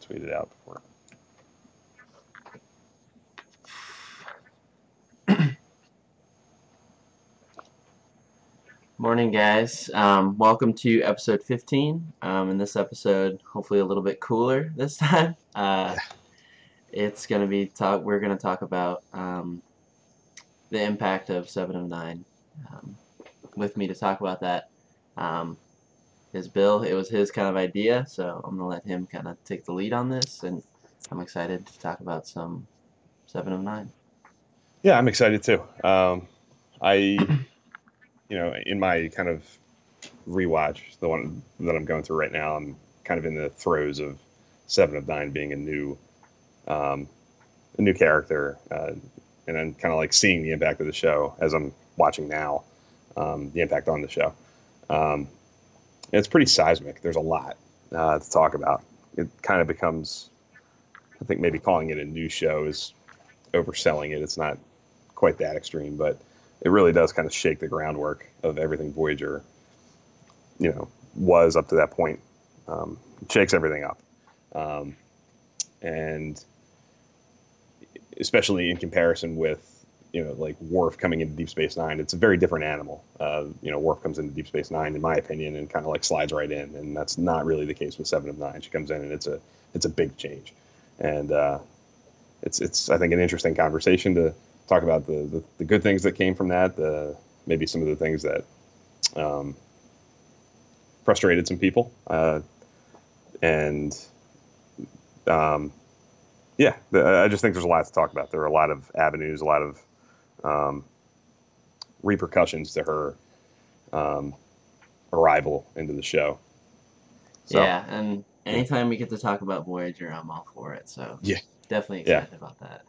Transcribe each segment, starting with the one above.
tweet it out before. Morning, guys. Welcome to episode 15. In this episode, hopefully a little bit cooler this time. Yeah. It's gonna be We're gonna talk about the impact of 7 of 9. Um, with me to talk about that um, is Bill. It was his kind of idea, so I'm gonna let him kind of take the lead on this, and I'm excited to talk about some 7 of 9. Yeah, I'm excited too. I, in my kind of rewatch, the one that I'm going through right now, I'm kind of in the throes of 7 of 9 being a new character, and I'm kind of like seeing the impact of the show as I'm watching now, the impact on the show. And it's pretty seismic. There's a lot to talk about. It kind of becomes, I think maybe calling it a new show is overselling it. It's not quite that extreme, but it really does kind of shake the groundwork of everything Voyager, was up to that point. It shakes everything up. And especially in comparison with, like Worf coming into Deep Space Nine, it's a very different animal. Worf comes into Deep Space Nine, in my opinion, and kind of like slides right in, and that's not really the case with 7 of 9. She comes in, and it's a big change, and it's I think an interesting conversation to talk about the good things that came from that, maybe some of the things that frustrated some people, and I just think there's a lot to talk about. There are a lot of avenues, a lot of repercussions to her arrival into the show. So, Yeah, and anytime we get to talk about Voyager, I'm all for it. So yeah, definitely yeah, excited about that.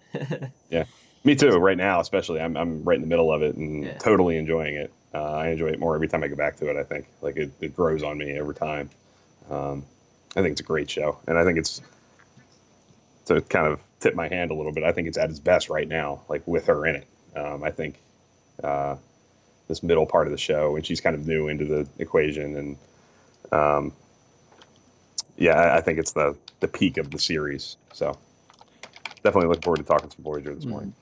yeah. Me too. Right now, especially, I'm right in the middle of it and Yeah. totally enjoying it. I enjoy it more every time I go back to it. I think like it grows on me every time. I think it's a great show, and I think it's, to kind of tip my hand a little bit, I think it's at its best right now, like with her in it. I think this middle part of the show, and she's kind of new into the equation, and I think it's the peak of the series. So definitely looking forward to talking some Voyager this morning.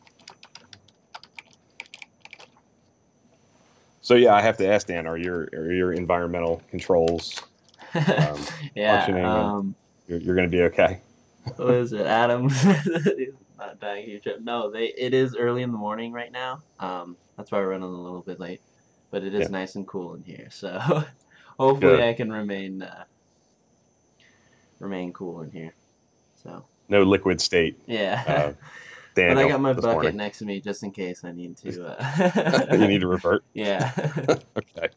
So yeah, I have to ask Dan, are your environmental controls functioning? And you're going to be okay. What is it, Adam? Not dying huge. No, it is early in the morning right now. That's why we're running a little bit late, but it is nice and cool in here. So hopefully Good. I can remain cool in here. So No liquid state. yeah. But I Daniel got my this bucket morning. next to me just in case I need to. You need to revert. Yeah. Okay,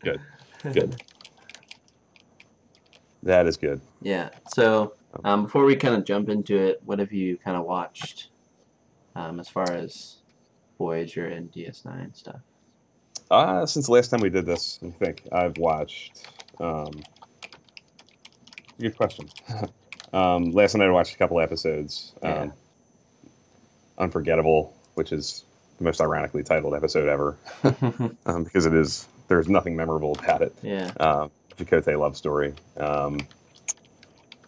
good. That is good. Yeah. So before we kind of jump into it, what have you kind of watched as far as Voyager and DS9 stuff? Since the last time we did this, I think I've watched. Good question. Last night I watched a couple episodes. Unforgettable, which is the most ironically titled episode ever, because there's nothing memorable about it. Yeah. Chakotay love story.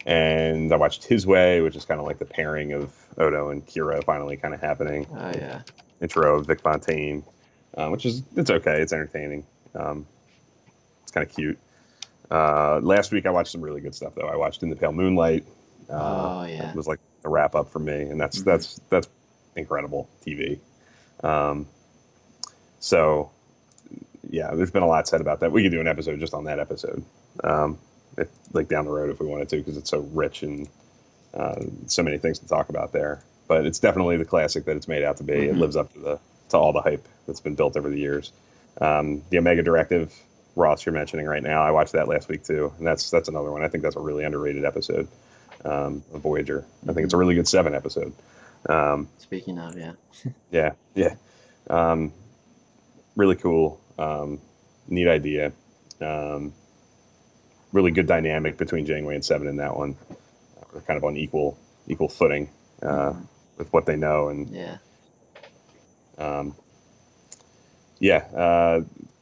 And I watched His Way, which is kind of like the pairing of Odo and Kira finally kind of happening. Oh yeah. Intro of Vic Fontaine, it's okay. It's entertaining. It's kind of cute. Last week I watched some really good stuff though. I watched In the Pale Moonlight. Oh yeah. It was like a wrap up for me, and that's incredible TV. So yeah, there's been a lot said about that. We could do an episode just on that episode, if like down the road if we wanted to, because it's so rich and so many things to talk about there. But it's definitely the classic that it's made out to be. It lives up to all the hype that's been built over the years. The Omega Directive, Ross, you're mentioning right now, I watched that last week too, and that's another one. I think that's a really underrated episode of Voyager. I think it's a really good 7 episode. Speaking of, yeah. Really cool. Neat idea. Really good dynamic between Janeway and 7 in that one. They're kind of on equal footing with what they know, and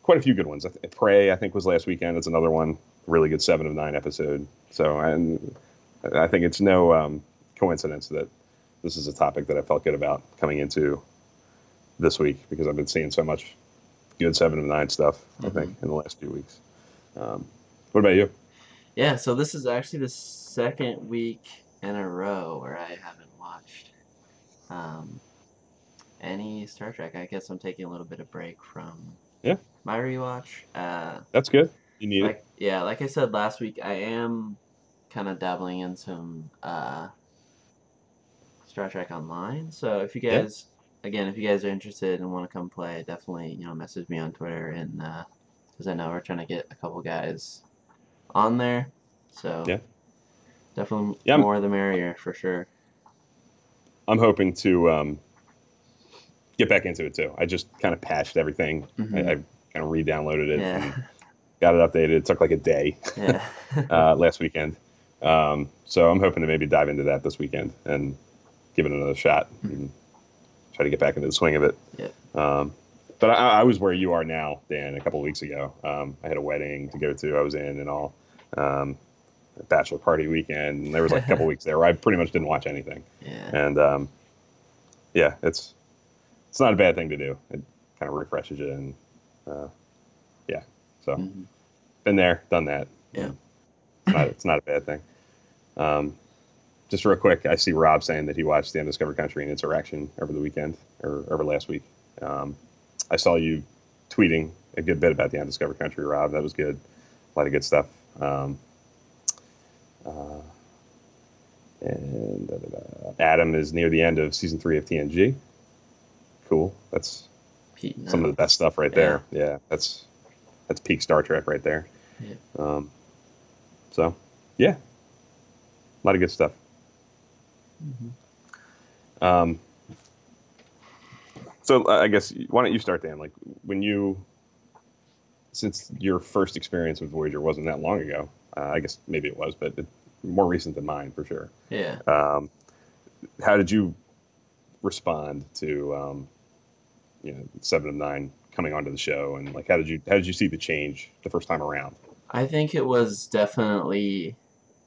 quite a few good ones. Prey, I think, was last weekend. It's another one, really good 7 of 9 episode. So, and I think it's no coincidence that this is a topic that I felt good about coming into this week because I've been seeing so much good 7 of 9 stuff, I think, in the last few weeks. What about you? Yeah, so this is actually the second week in a row where I haven't watched um, any Star Trek. I guess I'm taking a little bit of break from Yeah, my rewatch. that's good. You need it. Like I said last week, I am kind of dabbling in some Star Trek Online. So if you Yeah, guys, again, if you guys are interested and want to come play, definitely message me on Twitter and because I know we're trying to get a couple guys on there. So yeah, definitely yeah. more the merrier for sure. I'm hoping to get back into it too. I just kind of patched everything. I Hmm. kind of re-downloaded it Yeah, and got it updated. It took like a day yeah. last weekend. So I'm hoping to maybe dive into that this weekend and give it another shot and try to get back into the swing of it. Yep. But I was where you are now, Dan, a couple of weeks ago. I had a wedding to go to. I was in and all. A bachelor party weekend. And there was like a couple of weeks there where I pretty much didn't watch anything. Yeah. And yeah, it's not a bad thing to do. It kind of refreshes you and yeah. So Hmm. been there, done that. Yeah. It's not a bad thing. Um, just real quick, I see Rob saying that he watched The Undiscovered Country and Insurrection over the weekend or over last week. I saw you tweeting a good bit about The Undiscovered Country, Rob. That was good. A lot of good stuff. Uh, and Adam is near the end of season 3 of TNG. Cool. That's Heating some of up. the best stuff right Yeah. there. Yeah, that's peak Star Trek right there. Yeah. Um, so yeah, a lot of good stuff. Hmm. Um, so I guess why don't you start, Dan? Like when you, since your first experience with Voyager wasn't that long ago, I guess maybe it was, but more recent than mine for sure. Yeah. Um, how did you respond to 7 of 9 coming onto the show, and like how did you see the change the first time around? I think it was definitely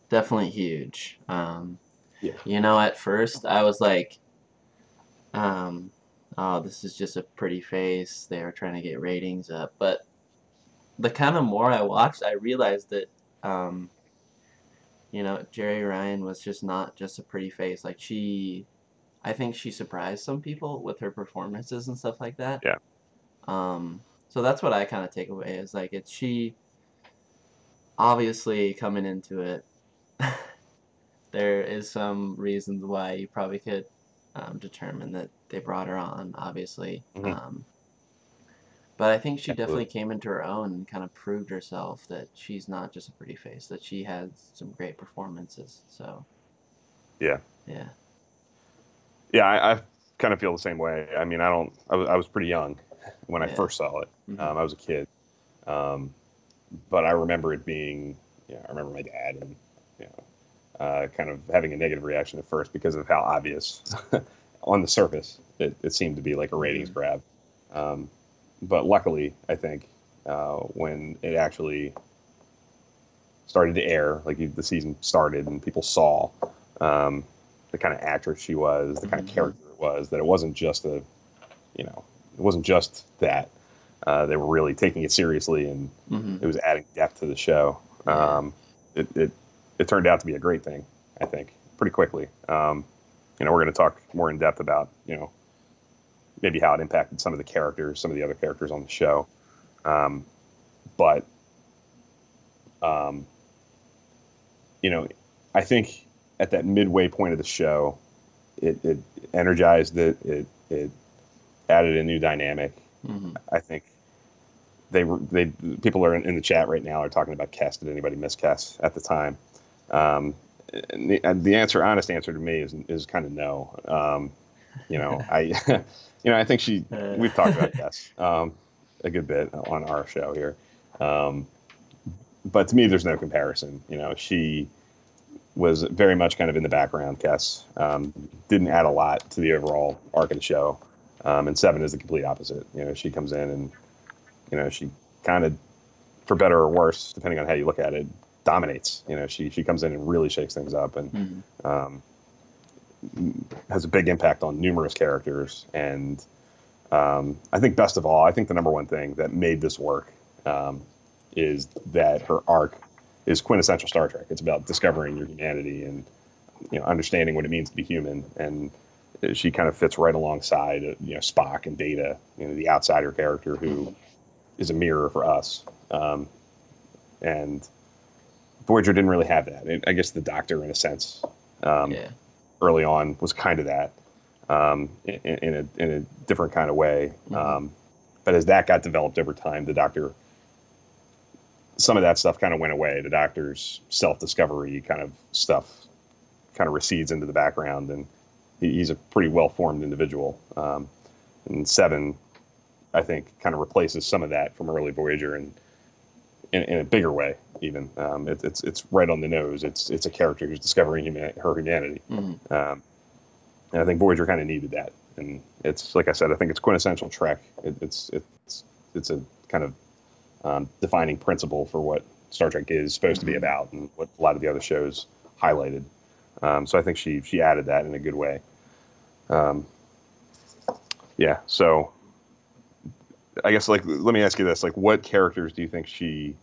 huge. Yeah. At first I was like, um, oh, this is just a pretty face. They were trying to get ratings up. But the kind of more I watched, I realized that, um, Jeri Ryan was just not just a pretty face. Like I think she surprised some people with her performances and stuff like that. Yeah. So that's what I kind of take away is like it's she obviously coming into it. There is some reasons why you probably could determine that they brought her on, obviously. Hmm. But I think she definitely Absolutely. came into her own and kind of proved herself that she's not just a pretty face, that she has some great performances. So, Yeah. yeah. Yeah. I kind of feel the same way. I mean, I was pretty young when I Yeah. first saw it. Hmm. I was a kid. Um, but I remember it being, I remember my dad and, you kind of having a negative reaction at first because of how obvious on the surface it seemed to be like a ratings Hmm. grab. Um, but luckily, I think when it actually started to air, like the season started and people saw the kind of actress she was, the kind of Hmm. character it was, that it wasn't just it wasn't just that. They were really taking it seriously, and Hmm. it was adding depth to the show. Yeah. It, it it turned out to be a great thing, I think, pretty quickly. We're going to talk more in depth about maybe how it impacted some of the characters, some of the other characters on the show. Um, but um, you know, I think at that midway point of the show, it energized it. It added a new dynamic. Hmm. I think they people are in the chat right now are talking about Kess. Did anybody miss Kess at the time? Um, and the answer, honest answer to me is kind of no. I I think we've talked about Kess a good bit on our show here. Um, but to me, there's no comparison. She was very much kind of in the background. Kess didn't add a lot to the overall arc of the show. And 7 is the complete opposite. She comes in and she kind of, for better or worse, depending on how you look at it, dominates. She comes in and really shakes things up, and Hmm. um, has a big impact on numerous characters. And I think best of all, I think the number one thing that made this work is that her arc is quintessential Star Trek. It's about discovering your humanity and understanding what it means to be human. And she kind of fits right alongside Spock and Data, the outsider character who is a mirror for us. And Voyager didn't really have that. I guess the Doctor, in a sense, early on was kind of that in a different kind of way. But as that got developed over time, the Doctor, some of that stuff kind of went away. The Doctor's self-discovery kind of stuff kind of recedes into the background, and he's a pretty well-formed individual. And Seven, I think, kind of replaces some of that from early Voyager, and in a bigger way, even. It's right on the nose. It's a character who's discovering her humanity. And I think Voyager kind of needed that. And it's, like I said, I think it's quintessential Trek. It's a kind of defining principle for what Star Trek is supposed to be about, and what a lot of the other shows highlighted. So I think she added that in a good way. So I guess, let me ask you this: what characters do you think she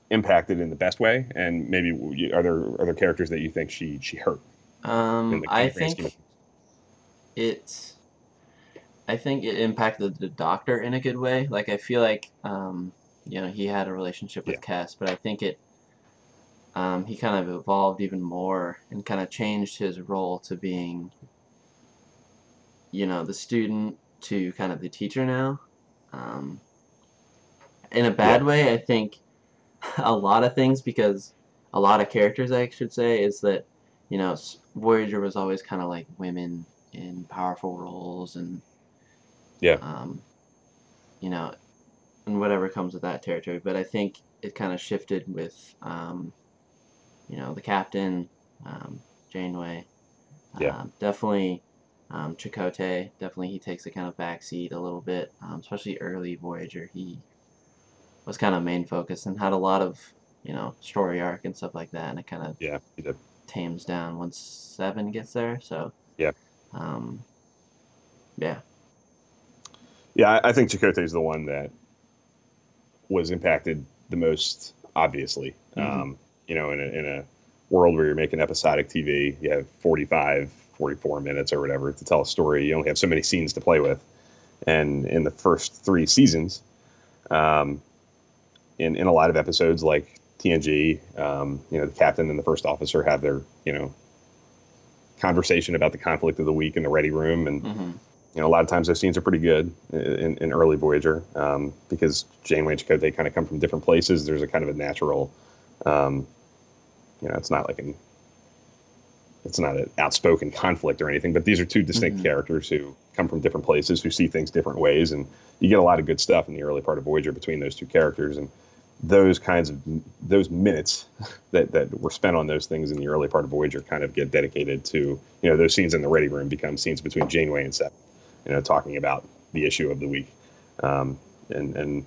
impacted in the best way, and maybe are there characters that you think she hurt? I think it impacted the Doctor in a good way. I feel like he had a relationship with Cass, but I think he kind of evolved even more and kind of changed his role to being the student to kind of the teacher now. In a bad way, I think a lot of things, because a lot of characters, I should say, is that Voyager was always kind of like women in powerful roles, and and whatever comes with that territory. But I think it kind of shifted with the captain, Janeway, definitely. Chakotay, definitely he takes a kind of backseat a little bit, especially early Voyager. He was kind of main focus and had a lot of, story arc and stuff like that, and it kind of he did. tames down once Seven gets there. So I think Chakotay is the one that was impacted the most obviously. In a world where you're making episodic TV, you have 44 minutes or whatever to tell a story. You only have so many scenes to play with. And in the first 3 seasons, in a lot of episodes like TNG, the captain and the first officer have their, conversation about the conflict of the week in the ready room. And, a lot of times those scenes are pretty good in early Voyager, because Janeway and Chakotay kind of come from different places. There's a kind of a natural, it's not an outspoken conflict or anything, but these are 2 distinct characters who come from different places, who see things different ways, and you get a lot of good stuff in the early part of Voyager between those 2 characters. And those minutes that were spent on those things in the early part of Voyager kind of get dedicated to, those scenes in the ready room become scenes between Janeway and Seven, talking about the issue of the week, and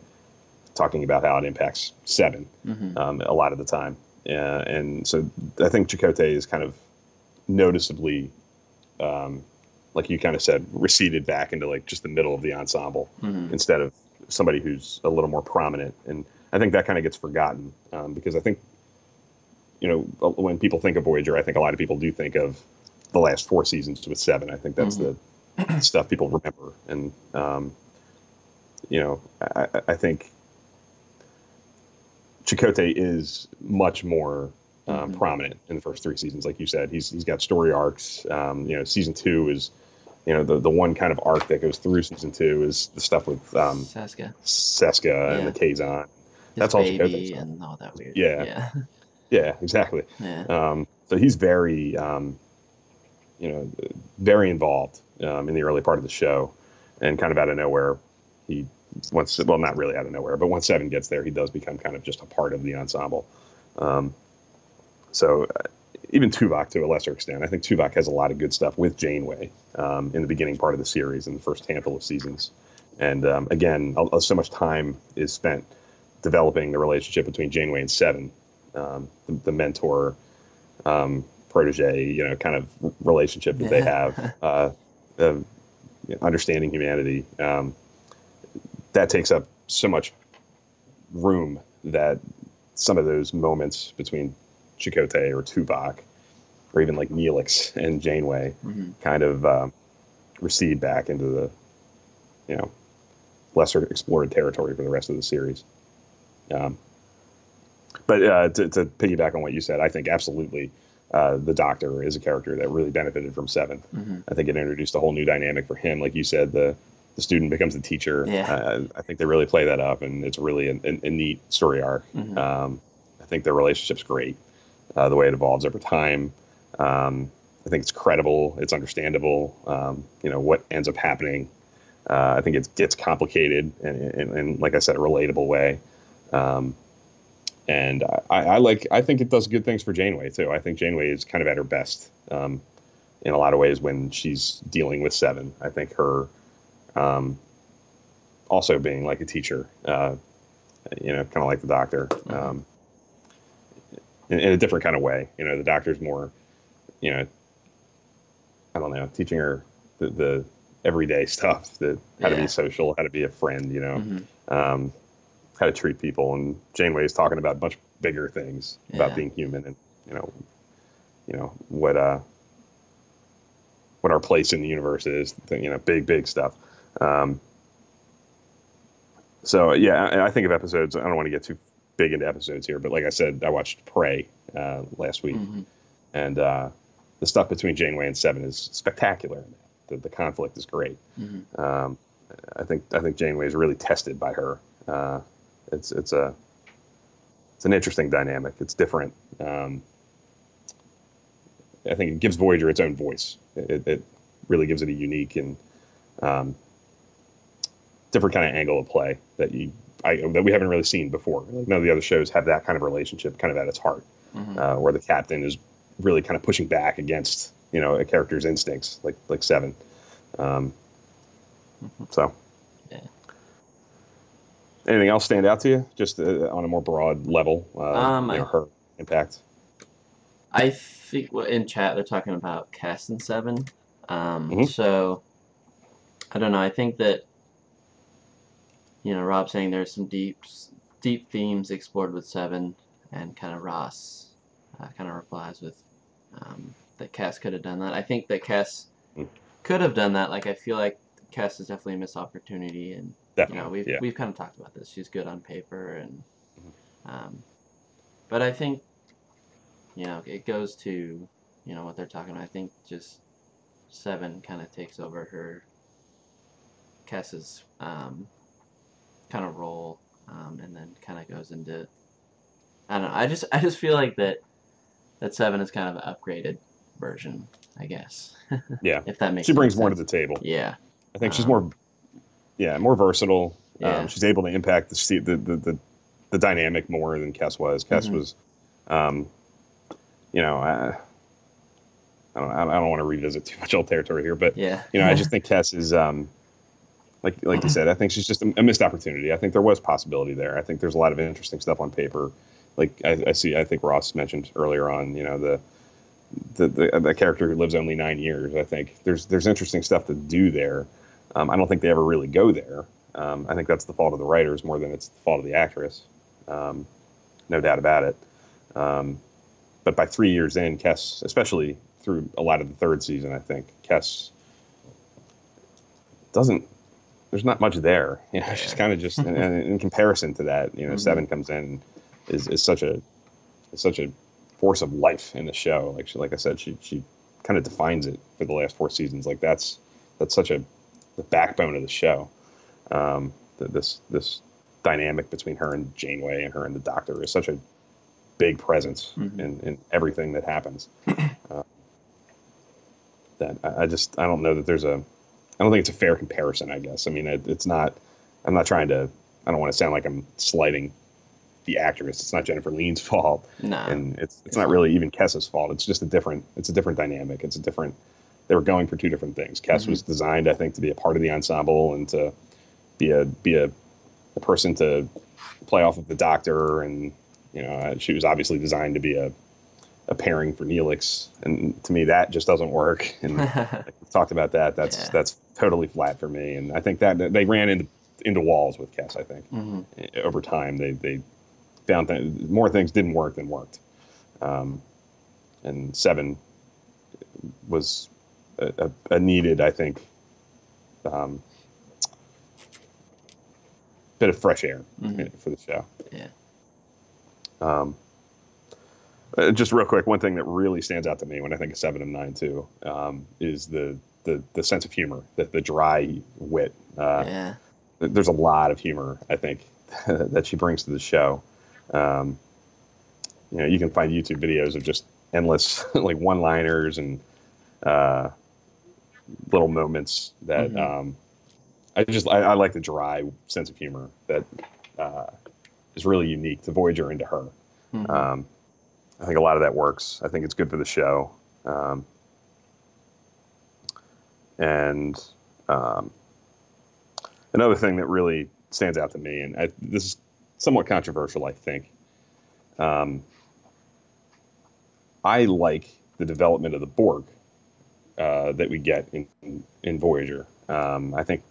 talking about how it impacts Seven a lot of the time. And so I think Chakotay is kind of noticeably, like you kind of said, receded back into just the middle of the ensemble instead of somebody who's a little more prominent. And I think that kind of gets forgotten, because I think, when people think of Voyager, I think a lot of people do think of the last 4 seasons with Seven. I think that's the stuff people remember. And, I think Chakotay is much more prominent in the first 3 seasons. Like you said, he's got story arcs. Season 2 is, the one kind of arc that goes through season 2 is the stuff with Seska and the Kazon. That's all Chakotay and all that weird. Yeah, exactly. So he's very, very involved in the early part of the show, and kind of out of nowhere, not really out of nowhere, but once Seven gets there, he does become kind of just a part of the ensemble. So even Tuvok to a lesser extent. I think Tuvok has a lot of good stuff with Janeway in the beginning part of the series in the first handful of seasons. And again, so much time is spent developing the relationship between Janeway and Seven, the mentor, protege, kind of relationship that they have, of understanding humanity. That takes up so much room that some of those moments between Chakotay or Tuvok, or even like Neelix and Janeway, kind of recede back into the, lesser explored territory for the rest of the series. But to piggyback on what you said, I think absolutely the Doctor is a character that really benefited from Seven. I think it introduced a whole new dynamic for him. Like you said, the student becomes the teacher. Yeah. I think they really play that up, and it's really a neat story arc. I think their relationship's great, the way it evolves over time. I think it's credible. It's understandable. What ends up happening. I think it gets complicated and like I said, a relatable way. And I think it does good things for Janeway too. I think Janeway is kind of at her best in a lot of ways when she's dealing with Seven. I think her also being like a teacher, kind of like the Doctor, in a different kind of way. The Doctor's more, I don't know, teaching her the everyday stuff, how to be social, how to be a friend, how to treat people. And Janeway is talking about much bigger things about being human and, what our place in the universe is, big stuff. So yeah, I think of episodes, I don't want to get too big into episodes here, but like I said, I watched Prey last week, and the stuff between Janeway and Seven is spectacular. The conflict is great. I think Janeway is really tested by her. It's an interesting dynamic. It's different. I think it gives Voyager its own voice. It really gives it a unique and different kind of angle of play that we haven't really seen before. Like none of the other shows have that kind of relationship kind of at its heart, where the captain is really kind of pushing back against a character's instincts, like Seven. So. Yeah. Anything else stand out to you, just on a more broad level? Her impact. I think in chat they're talking about Cass and Seven. Mhm. So I don't know. I think that Rob saying there's some deep themes explored with Seven, and kind of Ross kind of replies with that Cass could have done that. I think that Cass could have done that. Like I feel like Cass is definitely a missed opportunity, and Definitely, we've kind of talked about this. She's good on paper, and but I think it goes to what they're talking about. I think just Seven kind of takes over her Cass's kind of role, and then kind of goes into I don't know. I just feel like that Seven is kind of an upgraded version, I guess. yeah. If that makes She brings any more to sense. the table. Yeah. I think she's more versatile. Yeah. She's able to impact the dynamic more than Kes was. Kes was, I don't want to revisit too much old territory here, but Yeah. I just think Kes is like you said. I think she's just a missed opportunity. I think there was possibility there. I think there's a lot of interesting stuff on paper. Like I think Ross mentioned earlier on, the character who lives only 9 years. I think there's interesting stuff to do there. I don't think they ever really go there. I think that's the fault of the writers more than it's the fault of the actress. No doubt about it. But by 3 years in, Kes, especially through a lot of the third season, I think Kes doesn't. There's not much there. She's kind of just in comparison to that. Seven comes in, is such a force of life in the show. Like I said, she kind of defines it for the last 4 seasons. Like that's such the backbone of the show. This dynamic between her and Janeway and her and the Doctor is such a big presence in everything that happens. That I don't know that I don't think it's a fair comparison, I guess. I mean, it's not. I'm not trying to. I don't want to sound like I'm slighting the actress. It's not Jennifer Lean's fault, and it's not really even Kes's fault. It's just a different dynamic. It's a different. They were going for 2 different things. Kes was designed, I think, to be a part of the ensemble and to be a person to play off of the Doctor, and she was obviously designed to be a pairing for Neelix, and to me that just doesn't work. And like we've talked about that. That's totally flat for me. And I think that they ran into walls with Kes. I think over time they found that more things didn't work than worked. And 7 was a needed, I think, bit of fresh air for the show. Yeah. Just real quick, one thing that really stands out to me when I think of 7 and 9 too is the sense of humor, the dry wit. There's a lot of humor, I think, that she brings to the show. You can find YouTube videos of just endless like one-liners and little moments that I like the dry sense of humor that is really unique to Voyager and to her. I think a lot of that works. I think it's good for the show. And another thing that really stands out to me, and this is somewhat controversial, I think. I like the development of the Borg that we get in Voyager. I think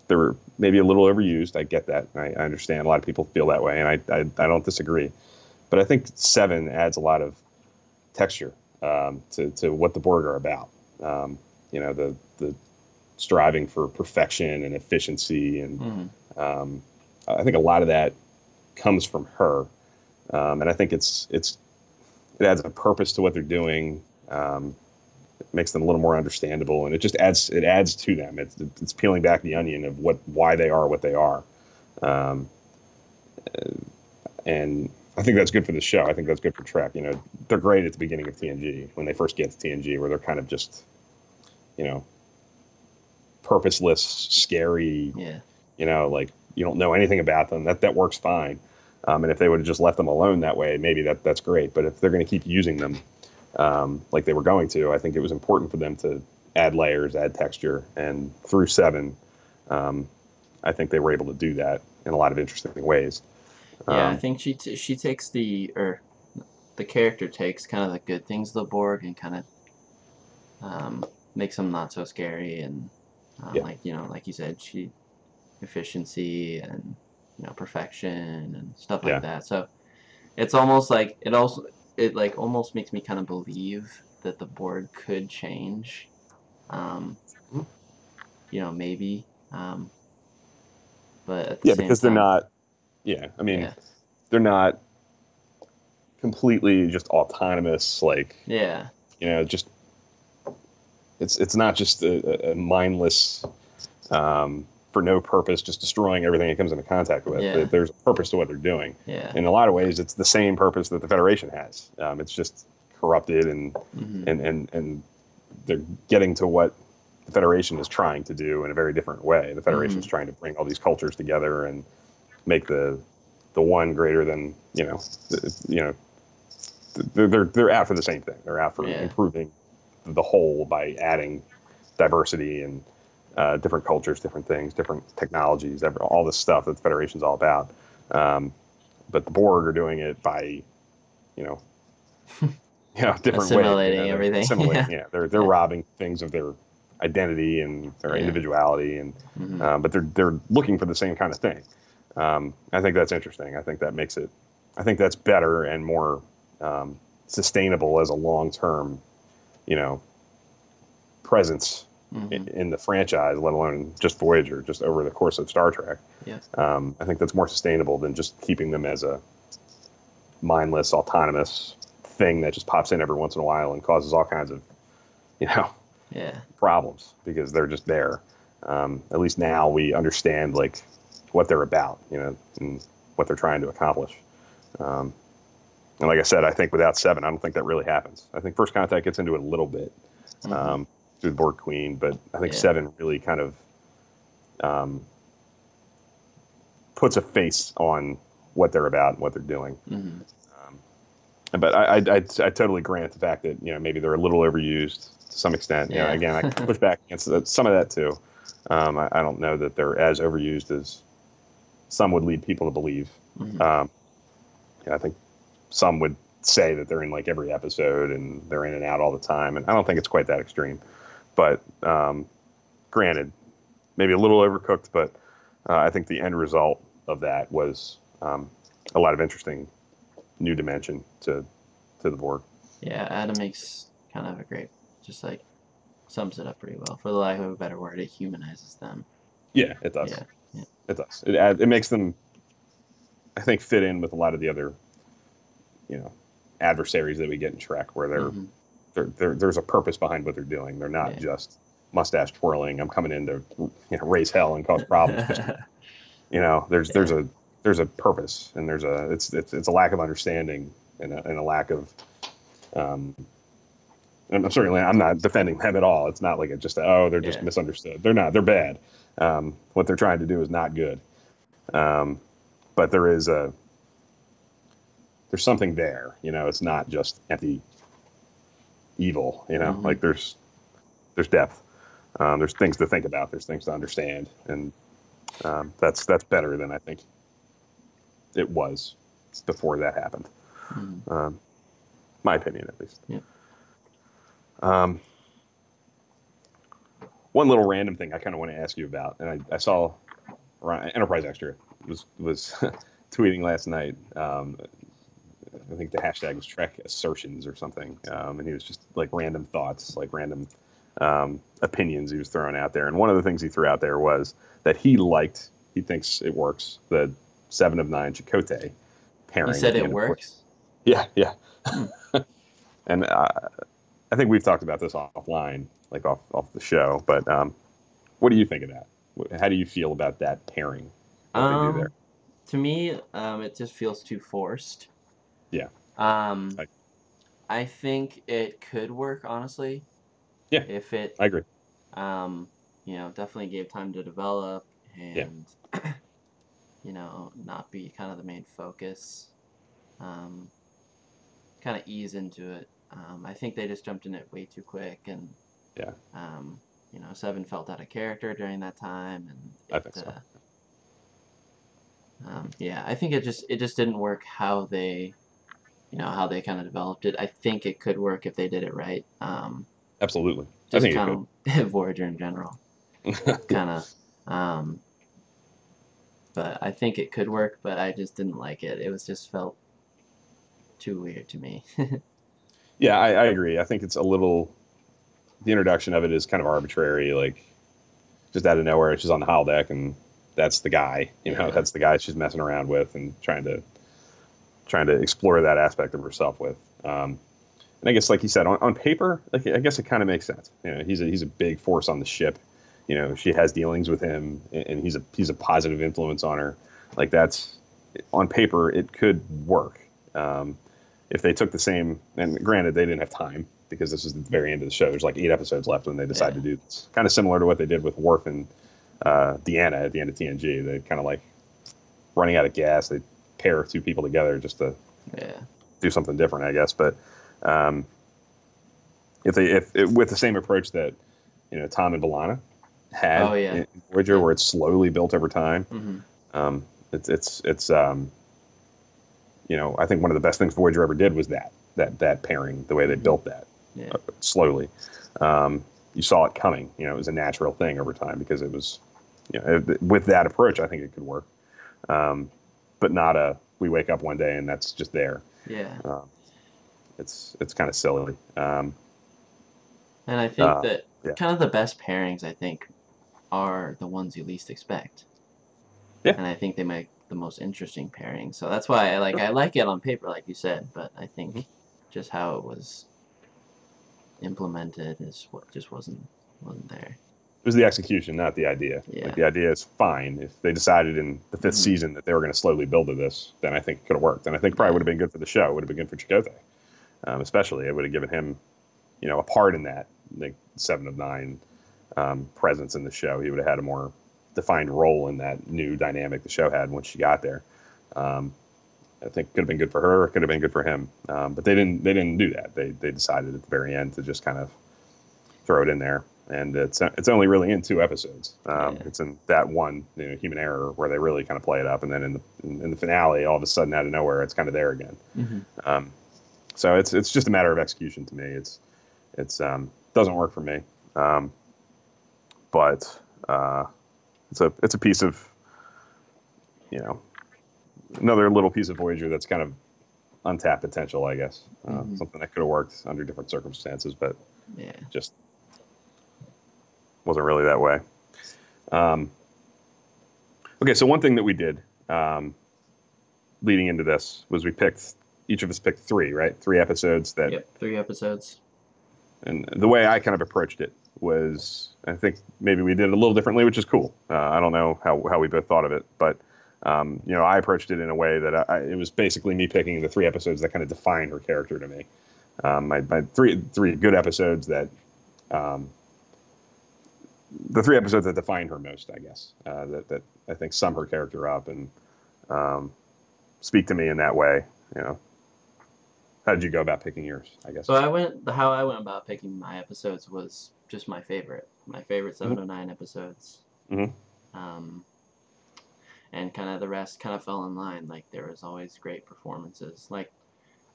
they were maybe a little overused. I get that. I understand a lot of people feel that way, and I don't disagree. But I think 7 adds a lot of texture to what the Borg are about. The striving for perfection and efficiency, and I think a lot of that comes from her. And I think it adds a purpose to what they're doing. It makes them a little more understandable, and it just adds to them. It's peeling back the onion of why they are what they are. And I think that's good for the show. I think that's good for Trek. They're great at the beginning of TNG when they first get to TNG, where they're kind of just, purposeless, scary. Yeah. Like you don't know anything about them. That works fine. And if they would have just left them alone that way, maybe that's great. But if they're going to keep using them like they were going to, I think it was important for them to add layers, add texture, and through 7, I think they were able to do that in a lot of interesting ways. I think she takes the character takes kind of the good things of the Borg and kind of makes them not so scary, and like you said, efficiency and perfection and stuff like that. So it's almost like it almost makes me kind of believe that the Borg could change. Maybe. But at the same because time, they're not. Yeah, I mean, they're not completely just autonomous. Like, just it's not just a mindless, for no purpose, just destroying everything it comes into contact with. Yeah. There's a purpose to what they're doing. Yeah. In a lot of ways, it's the same purpose that the Federation has. It's just corrupted, and they're getting to what the Federation is trying to do in a very different way. The Federation is trying to bring all these cultures together and make the one greater than they're out for the same thing. They're out for improving the whole by adding diversity and different cultures, different things, different technologies, all this stuff that the Federation's all about. But the Borg are doing it by different assimilating ways. Everything. Assimilating, they're robbing things of their identity and their individuality, and but they're looking for the same kind of thing. I think that's interesting. I think that makes it. I think that's better and more sustainable as a long-term, presence in the franchise, let alone just Voyager, just over the course of Star Trek. Yeah. I think that's more sustainable than just keeping them as a mindless, autonomous thing that just pops in every once in a while and causes all kinds of, problems because they're just there. At least now we understand like what they're about, and what they're trying to accomplish. And like I said, I think without 7, I don't think that really happens. I think First Contact gets into it a little bit through the Borg Queen, but I think 7 really kind of puts a face on what they're about and what they're doing. But I totally grant the fact that maybe they're a little overused to some extent. Again, I can push back against some of that too. I don't know that they're as overused as some would lead people to believe. I think some would say that they're in like every episode and they're in and out all the time. And I don't think it's quite that extreme. But granted, maybe a little overcooked, but I think the end result of that was a lot of interesting new dimension to the Borg. Yeah, Adam makes kind of a great, just like sums it up pretty well. For the lack of a better word, it humanizes them. Yeah, it does. Yeah, yeah. It does. It makes them, I think, fit in with a lot of the other, adversaries that we get in Trek, where there's a purpose behind what they're doing. They're not just mustache twirling. I'm coming in to raise hell and cause problems. There's a purpose, and it's a lack of understanding and a lack of. And I'm not defending them at all. It's not like it's just they're just misunderstood. They're not. They're bad. What they're trying to do is not good. But there's something there. It's not just empty evil. Like there's depth. There's things to think about. There's things to understand, and that's better than I think it was before that happened. My opinion, at least. Yeah. One little random thing I kind of want to ask you about, and I saw Enterprise Extra was tweeting last night. I think the hashtag was Trek assertions or something, and he was just like random thoughts, like random opinions he was throwing out there. And one of the things he threw out there was that he thinks it works, the 7 of 9 Chakotay pairing. He said it works? Yeah. And I think we've talked about this offline, like off the show. But what do you think of that? How do you feel about that pairing? What they do there? To me, it just feels too forced. Yeah. I think it could work, honestly. Yeah. If it, I agree. Definitely gave time to develop and, not be kind of the main focus. Kind of ease into it. I think they just jumped in it way too quick, and Seven felt out of character during that time, and I think so. I think it just didn't work how they kind of developed it. I think it could work if they did it right. Absolutely, Just I think kind of Voyager in general, kind of. But I think it could work, but I just didn't like it. It was just felt too weird to me. Yeah, I agree. I think it's a little. The introduction of it is kind of arbitrary, like just out of nowhere. She's on the holodeck, and that's the guy. That's the guy she's messing around with and trying to explore that aspect of herself with. And I guess, like you said, on paper, like, I guess it kind of makes sense. He's a big force on the ship. She has dealings with him, and he's a positive influence on her. Like, that's on paper, it could work. If they took the same, and granted, they didn't have time because this is the very end of the show. There's like 8 episodes left when they decided to do this. Kind of similar to what they did with Worf and Deanna at the end of TNG. They kind of like running out of gas. They pair 2 people together just to do something different, I guess. But if with the same approach that Tom and B'Elanna had in Voyager, where it's slowly built over time, it's I think one of the best things Voyager ever did was that pairing, the way they built that slowly. You saw it coming. It was a natural thing over time because it was, with that approach, I think it could work. But not we wake up one day and that's just there. Yeah. It's kind of silly. And I think that kind of the best pairings, I think, are the ones you least expect. Yeah. And I think they make the most interesting pairings. So that's why I like it on paper, like you said, but I think just how it was implemented is what just wasn't there. It was the execution, not the idea. Yeah. Like, the idea is fine. If they decided in the 5th season that they were going to slowly build to this, then I think it could have worked. And I think probably would have been good for the show. It would have been good for Chakotay. Especially, it would have given him, a part in that, like 7 of 9 presence in the show. He would have had a more defined role in that new dynamic the show had once she got there. I think it could have been good for her. It could have been good for him. But they didn't do that. They decided at the very end to just kind of throw it in there. And it's only really in 2 episodes. It's in that one, Human Error, where they really kind of play it up, and then in the finale, all of a sudden, out of nowhere, it's kind of there again. So it's just a matter of execution to me. It's doesn't work for me. But it's a piece of, you know, another little piece of Voyager that's kind of untapped potential, I guess. Something that could have worked under different circumstances, but just wasn't really that way. Okay, so one thing that we did leading into this was each of us picked 3, right? 3 episodes that. Yep, 3 episodes. And the way I kind of approached it was, I think maybe we did it a little differently, which is cool. I don't know how we both thought of it, but I approached it in a way that it was basically me picking the 3 episodes that kind of defined her character to me. My three good episodes that, the 3 episodes that defined her most, I guess, that I think sum her character up and speak to me in that way. How did you go about picking yours, I guess? So how I went about picking my episodes was just my favorite 709 episodes. And kind of the rest kind of fell in line. Like, there was always great performances. Like,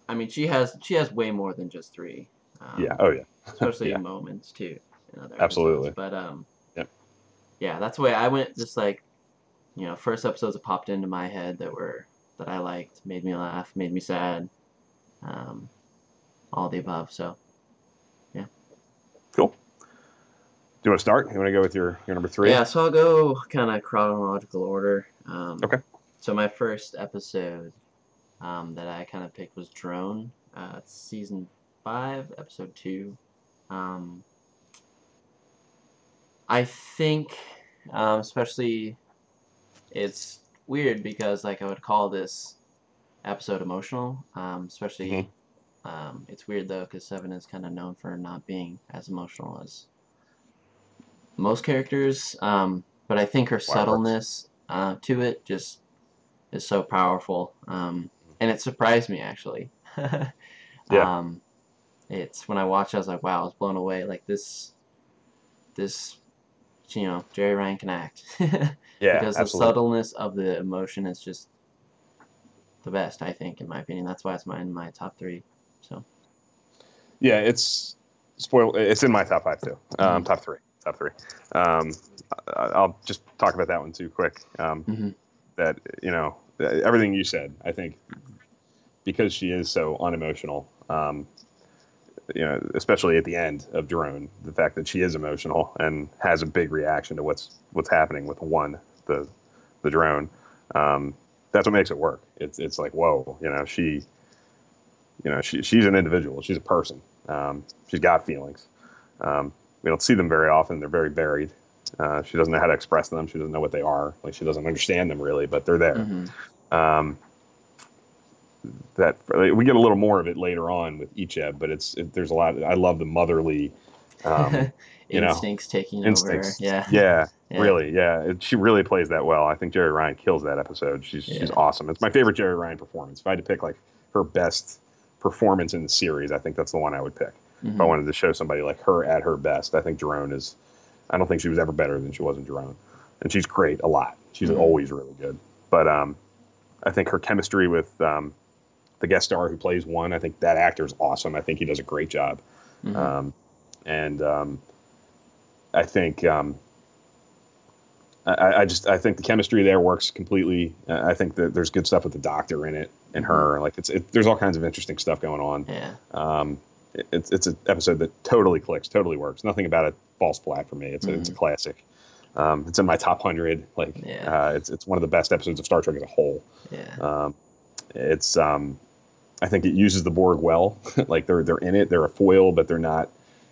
I mean, she has way more than just 3. Yeah. Oh yeah. Especially moments too in other Absolutely. episodes. But yeah, that's the way I went. Just like, first episodes that popped into my head that I liked, made me laugh, made me sad. All the above. So, yeah. Cool. Do you want to start? You want to go with your number 3? Yeah, so I'll go kind of chronological order. Okay. So my first episode that I kind of picked was Drone. It's season 5, episode 2. I think, especially, it's weird because, like, I would call this episode emotional, especially. It's weird though because Seven is kind of known for not being as emotional as most characters, but I think her subtleness to it just is so powerful, and it surprised me actually. Yeah. It's when I watched, I was like, wow, I was blown away. Like this, Jeri Ryan can act. Yeah. Because the Absolutely. subtleness of the emotion is just the best, I think, in my opinion. That's why it's in my top 3. So. Yeah, it's in my top 5 too. Top three. I'll just talk about that one too quick. That everything you said, I think, because she is so unemotional. Especially at the end of Drone, the fact that she is emotional and has a big reaction to what's happening with the drone. That's what makes it work. It's like, whoa, she's an individual. She's a person. She's got feelings. We don't see them very often. They're very buried. She doesn't know how to express them. She doesn't know what they are. Like, she doesn't understand them really, but they're there. That we get a little more of it later on with Icheb, but there's a lot. I love the motherly, instincts taking over. Yeah, really. Yeah, she really plays that well. I think Jeri Ryan kills that episode. She's awesome. It's my favorite Jeri Ryan performance. If I had to pick like her best performance in the series, I think that's the one I would pick. If I wanted to show somebody like her at her best, I think Jerome is. I don't think she was ever better than she was in Jerome, and she's great a lot. She's always really good. But I think her chemistry with the guest star who plays one, I think that actor is awesome. I think he does a great job. I think I think the chemistry there works completely. I think that there's good stuff with the doctor in it and her. Like there's all kinds of interesting stuff going on. Yeah. It's an episode that totally clicks, totally works. Nothing about it falls flat for me. It's a classic. It's in my top 100. Like it's one of the best episodes of Star Trek as a whole. Yeah. I think it uses the Borg well. Like they're in it. They're a foil, but they're not.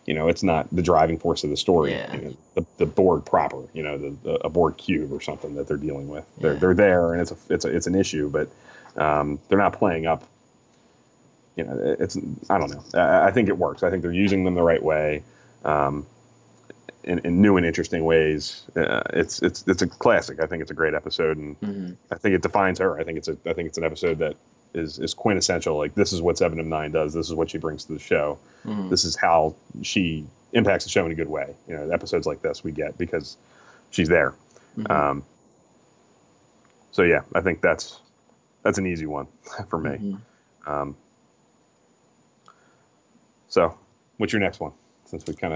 It's not the driving force of the story. Yeah. The Borg proper. A Borg cube or something that they're dealing with. They're there, and it's an issue, but they're not playing up. I don't know. I think it works. I think they're using them the right way, in new and interesting ways. It's a classic. I think it's a great episode, and I think it defines her. I think it's an episode that is quintessential. Like, this is what 7 of 9 does. This is what she brings to the show. This is how she impacts the show in a good way. Episodes like this we get because she's there. So yeah, I think that's an easy one for me. So, what's your next one? Since we kind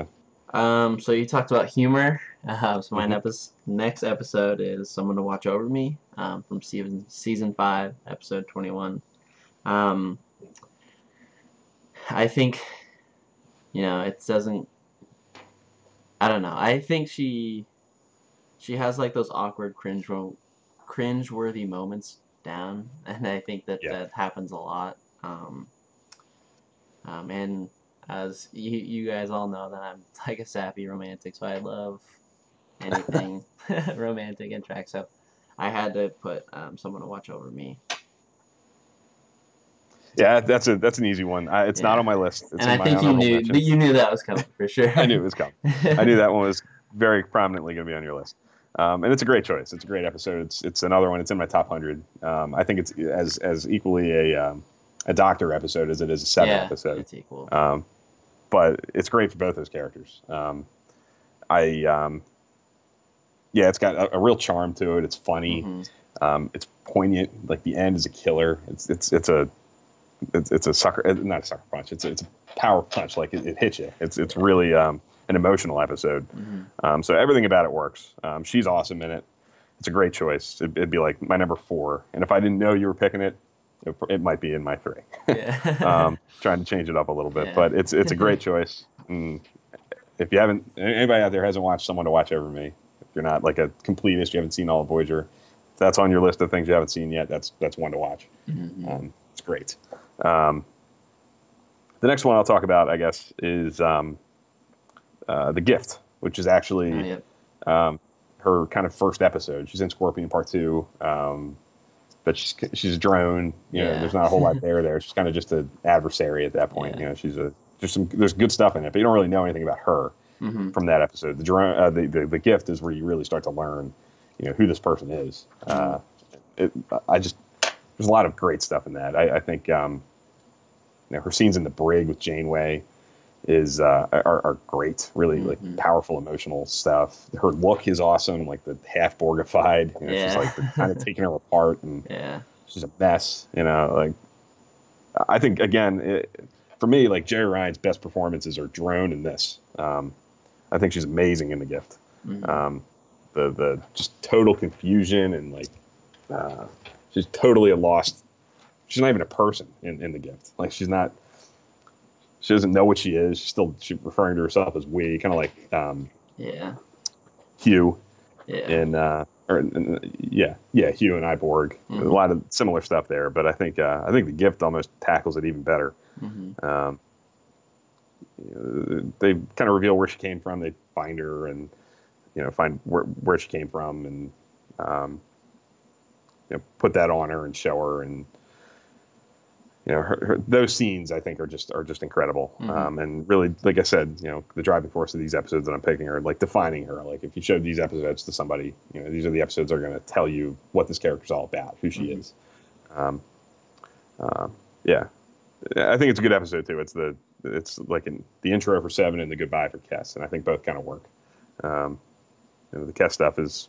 of. So you talked about humor. So my Mhm. next episode is "Someone to Watch Over Me" from season 5, episode 21. Um, I think it doesn't. I don't know. I think she has like those awkward cringe-worthy moments down, and I think that Yeah. that happens a lot. And as you guys all know, that I'm like a sappy romantic, so I love anything romantic and track. So I had to put "Someone to Watch Over Me." Yeah, that's an easy one. It's not Yeah, on my list. It's and in I my think you honorable knew mention. that was coming for sure. I knew it was coming. I knew that one was very prominently going to be on your list. And it's a great choice. It's a great episode. It's another one. It's in my top 100. I think it's as equally a Doctor episode as it is a Seven Yeah, episode. it's equal. But it's great for both those characters. I Yeah, it's got a real charm to it. It's funny. Hmm. It's poignant. Like the end is a killer. It's a sucker, not a sucker punch. It's a power punch. Like it hits you. It's really an emotional episode. Hmm. So everything about it works. She's awesome in it. It's a great choice. It'd be like my number 4. And if I didn't know you were picking it, it might be in my 3. Yeah. Trying to change it up a little bit, Yeah. but it's a great choice. And if you haven't, anybody out there hasn't watched Someone to Watch Over Me, if you're not like a completist, you haven't seen all of Voyager, if that's on your list of things you haven't seen yet, that's one to watch. Hmm. It's great. The next one I'll talk about, I guess, is The Gift, which is Oh, actually yep. her kind of first episode. She's in Scorpion Part 2, but she's a drone. Yeah. There's not a whole lot there. She's kind of just an adversary at that point. Yeah. There's good stuff in it, but you don't really know anything about her Hmm. from that episode. The drone, the Gift is where you really start to learn, who this person is. There's a lot of great stuff in that. I think her scenes in the brig with Janeway are great. Really like Hmm. powerful emotional stuff. Her look is awesome, like the half Borgified. She's like they're kind of taking her apart, and Yeah. she's a mess. Like I think again, for me, like Jeri Ryan's best performances are Drone and this. I think she's amazing in The Gift. Hmm. The just total confusion and like she's totally a lost. She's not even a person in The Gift. Like she doesn't know what she is. She's referring to herself as we, kind of like Yeah. Hugh Yeah. Hugh and Iborg. A Hmm. lot of similar stuff there, but I think The Gift almost tackles it even better. Hmm. Um, they kind of reveal where she came from. They find her and find where she came from and put that on her and show her and those scenes I think are just incredible. Hmm. And really, like I said, the driving force of these episodes that I'm picking are like defining her. Like if you showed these episodes to somebody, these are the episodes that are going to tell you what this character's all about, who she Hmm. is. Yeah, I think it's a good episode too. It's like the intro for 7 and the goodbye for Kess, and I think both kind of work. Um, the Kess stuff is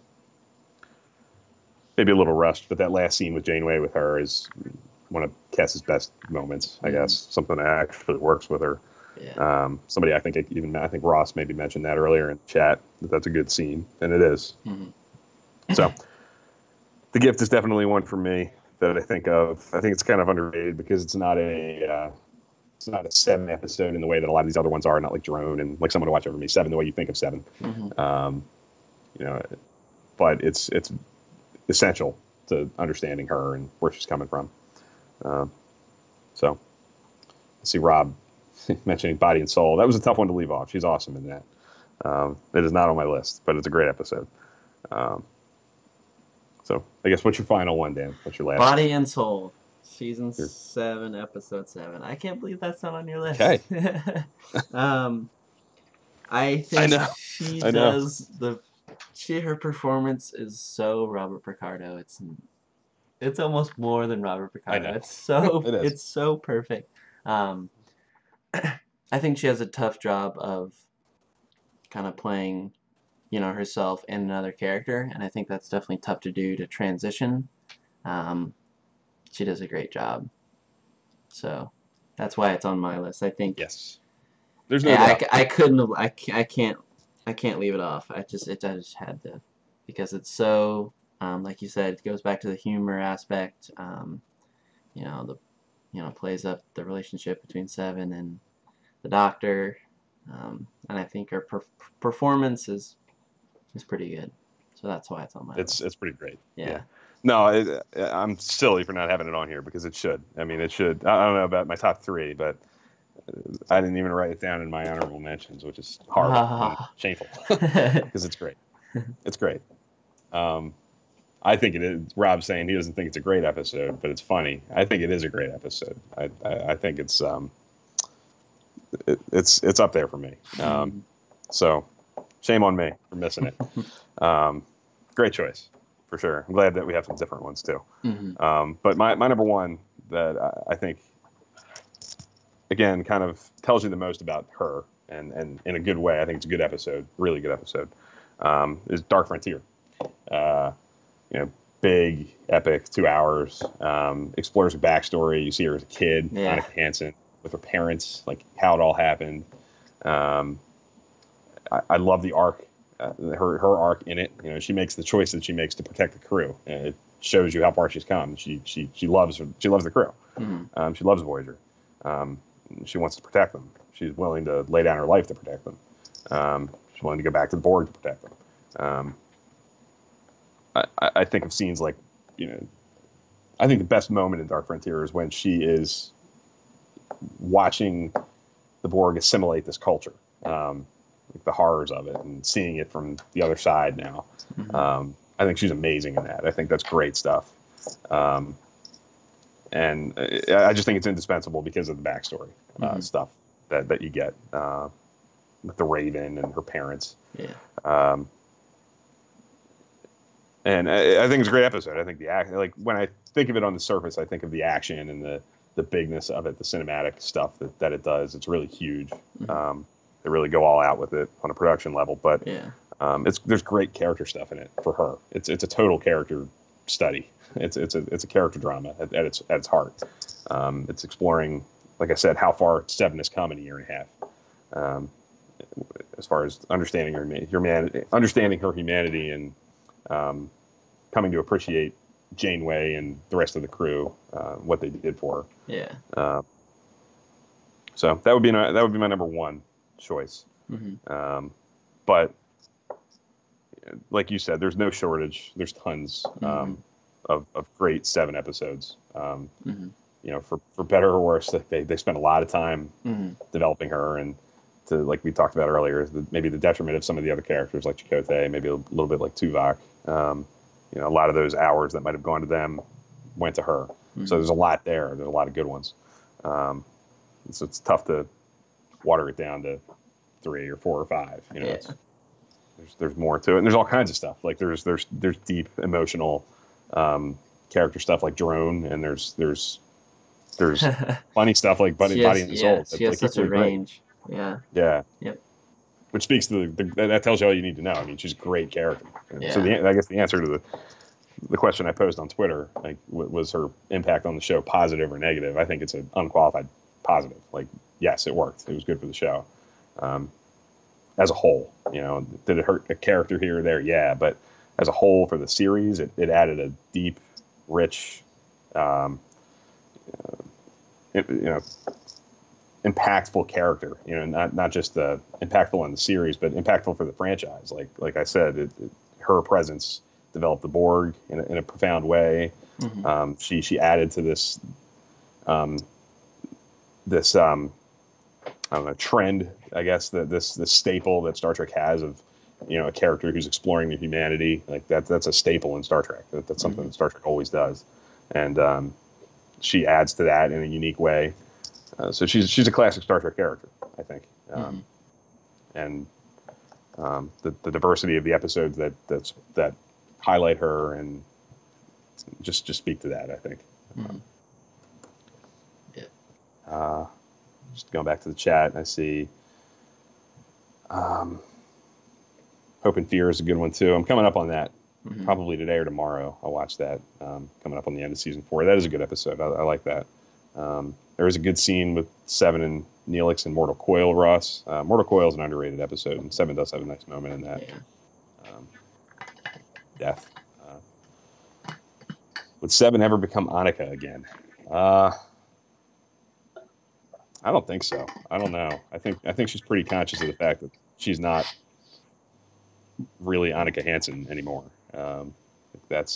maybe a little rushed, but that last scene with Janeway with her is one of Kess's best moments, I guess. Something that actually works with her. Yeah. Somebody I think Ross maybe mentioned that earlier in chat that's a good scene, and it is. Hmm. So, The Gift is definitely one for me that I think of. I think it's kind of underrated because it's not a 7 episode in the way that a lot of these other ones are. Not like Drone and like Someone to Watch Over Me 7, the way you think of 7. Hmm. You know, but it's essential to understanding her and where she's coming from. So, I see Rob mentioning Body and Soul. That was a tough one to leave off. She's awesome in that. It is not on my list, but it's a great episode. So, I guess what's your final one, Dan? What's your last? Body and Soul, season Your, 7, episode 7. I can't believe that's not on your list. okay. um, I I think know. she I know. does her performance is so Robert Picardo. It's almost more than Robert I Picardo. know. It's so It is. it's so perfect. Um, I think she has a tough job of kind of playing, herself and another character, and I think that's definitely tough to do to transition. Um, she does a great job, so that's why it's on my list. I think Yes. There's no Yeah, doubt. I couldn't have, I can't leave it off. I just had to, because it's so, like you said, it goes back to the humor aspect. You know, plays up the relationship between Seven and the Doctor, and I think her performance is pretty good. So that's why it's on my list. It's pretty great. Yeah. Yeah. No, I'm silly for not having it on here because it should. I mean, it should. I don't know about my top three, but I didn't even write it down in my honorable mentions, which is horrible and Ah. shameful because it's great. It's great. Um, I think it is. Rob's saying he doesn't think it's a great episode, but it's funny. I think it is a great episode. I think it's up there for me. So shame on me for missing it. Great choice for sure. I'm glad that we have some different ones too. But my number one that I think again kind of tells you the most about her and in a good way. I think it's a good episode, really good episode. Is Dark Frontier. You know, big, epic, 2 hours. Explores her backstory. You see her as a kid, Yeah. Annika Hansen, with her parents, like how it all happened. I love the arc, her arc in it. You know, she makes the choice that she makes to protect the crew. And it shows you how far she's come. She loves the crew. She loves Voyager. She wants to protect them. She's willing to lay down her life to protect them. She's willing to go back to the Borg to protect them. I think of scenes like, you know, I think the best moment in Dark Frontier is when she is watching the Borg assimilate this culture, like the horrors of it, and seeing it from the other side now. I think she's amazing in that. I think that's great stuff. And I just think it's indispensable because of the backstory stuff that you get with the Raven and her parents. Yeah. And I think it's a great episode. I think the act, like when I think of it on the surface, I think of the action and the bigness of it, the cinematic stuff that it does. It's really huge. They really go all out with it on a production level. But Yeah. there's great character stuff in it for her. It's a total character study. It's a character drama at its heart. It's exploring, like I said, how far Seven has come in a year and a half, as far as understanding her humanity, and coming to appreciate Janeway and the rest of the crew, what they did for her. Yeah. So that would be my number one choice. But like you said, there's no shortage. There's tons of great Seven episodes. You know, for better or worse, they spent a lot of time developing her, and to, like we talked about earlier, maybe the detriment of some of the other characters like Chakotay, maybe a little bit like Tuvok. You know, a lot of those hours that might have gone to them went to her. So there's a lot there. There's a lot of good ones. So it's tough to water it down to 3 or 4 or 5. You know, there's more to it, and there's all kinds of stuff. Like there's deep emotional character stuff like Drone, and there's funny stuff like Body and the Soul. She has such a range. Yeah. Yeah. Yep. Which speaks to that tells you all you need to know. I mean, she's a great character. Yeah. So I guess the answer to the question I posed on Twitter, like, was her impact on the show positive or negative? I think it's an unqualified positive. Like, yes, it worked. It was good for the show. As a whole, you know, did it hurt a character here or there? Yeah, but as a whole for the series, it added a deep, rich, impactful character. You know, not just impactful in the series, but impactful for the franchise. Like I said, her presence developed the Borg in a profound way. She added to this I don't know, trend, I guess, that this staple that Star Trek has of, you know, a character who's exploring their humanity. Like that's a staple in Star Trek. That's something that Star Trek always does, and she adds to that in a unique way. So she's a classic Star Trek character, I think, and the diversity of the episodes that highlight her and just speak to that, I think. Just going back to the chat, I see Hope and Fear is a good one too. I'm coming up on that probably today or tomorrow. I'll watch that, coming up on the end of season 4. That is a good episode. I like that. There was a good scene with Seven and Neelix and Mortal Coil Ross. Mortal Coil is an underrated episode, and Seven does have a nice moment in that. Yeah. Death. Would Seven ever become Annika again? I don't think so. I don't know. I think she's pretty conscious of the fact that she's not really Annika Hansen anymore. That